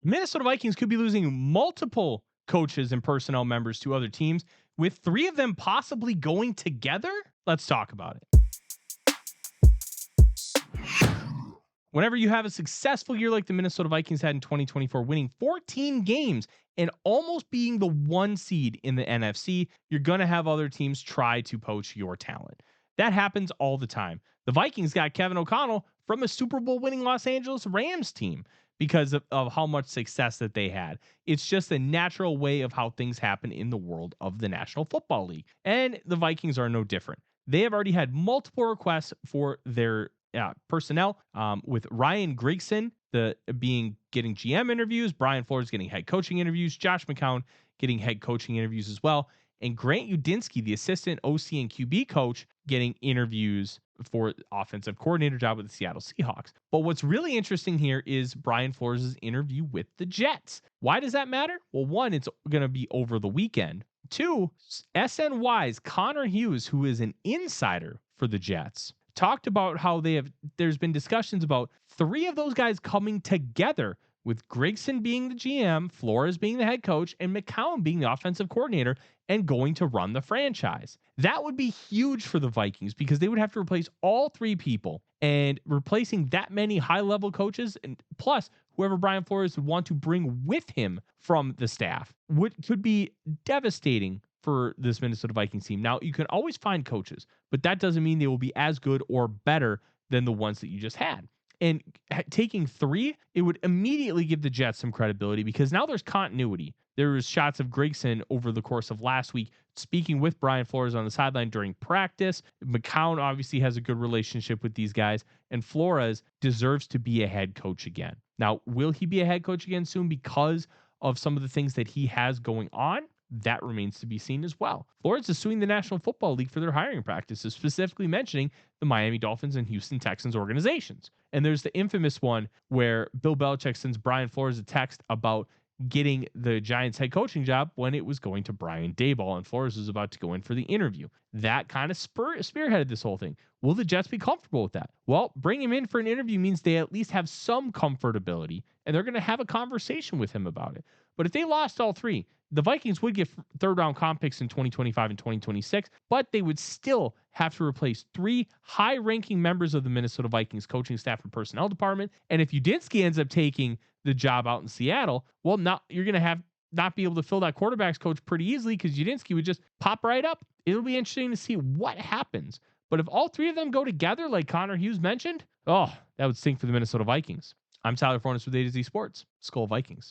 Minnesota Vikings could be losing multiple coaches and personnel members to other teams, with three of them possibly going together. Let's talk about it. Whenever you have a successful year like the Minnesota Vikings had in 2024, winning 14 games and almost being the one seed in the NFC, you're going to have other teams try to poach your talent. That happens all the time. The Vikings got Kevin O'Connell from a Super Bowl winning Los Angeles Rams team because of how much success that they had. It's just a natural way of how things happen in the world of the National Football League. And the Vikings are no different. They have already had multiple requests for their personnel, with Ryan Grigson getting GM interviews, Brian Flores getting head coaching interviews, Josh McCown getting head coaching interviews as well, and Grant Udinski, the assistant OC and QB coach, getting interviews for offensive coordinator job with the Seattle Seahawks. But what's really interesting here is Brian Flores' interview with the Jets. Why does that matter? Well, one, it's going to be over the weekend. Two, SNY's Connor Hughes, who is an insider for the Jets, talked about how there's been discussions about three of those guys coming together, with Grigson being the GM, Flores being the head coach, and McCown being the offensive coordinator and going to run the franchise. That would be huge for the Vikings because they would have to replace all three people, and replacing that many high level coaches, and plus whoever Brian Flores would want to bring with him from the staff, could be devastating for this Minnesota Vikings team. Now, you can always find coaches, but that doesn't mean they will be as good or better than the ones that you just had. And taking three, it would immediately give the Jets some credibility because now there's continuity. There was shots of Grigson over the course of last week speaking with Brian Flores on the sideline during practice. McCown obviously has a good relationship with these guys, and Flores deserves to be a head coach again. Now, will he be a head coach again soon because of some of the things that he has going on? That remains to be seen as well. Flores is suing the National Football League for their hiring practices, specifically mentioning the Miami Dolphins and Houston Texans organizations. And there's the infamous one where Bill Belichick sends Brian Flores a text about getting the Giants head coaching job when it was going to Brian Daboll, and Flores was about to go in for the interview. That kind of spearheaded this whole thing. Will the Jets be comfortable with that? Well, bring him in for an interview means they at least have some comfortability, and they're going to have a conversation with him about it. But if they lost all three, the Vikings would get third round comp picks in 2025 and 2026, but they would still have to replace three high ranking members of the Minnesota Vikings coaching staff and personnel department. And if Udinski ends up taking the job out in Seattle, well, now you're going to have not be able to fill that quarterback's coach pretty easily because Udinski would just pop right up. It'll be interesting to see what happens. But if all three of them go together, like Connor Hughes mentioned, oh, that would stink for the Minnesota Vikings. I'm Tyler Forness with A to Z Sports. Skull Vikings.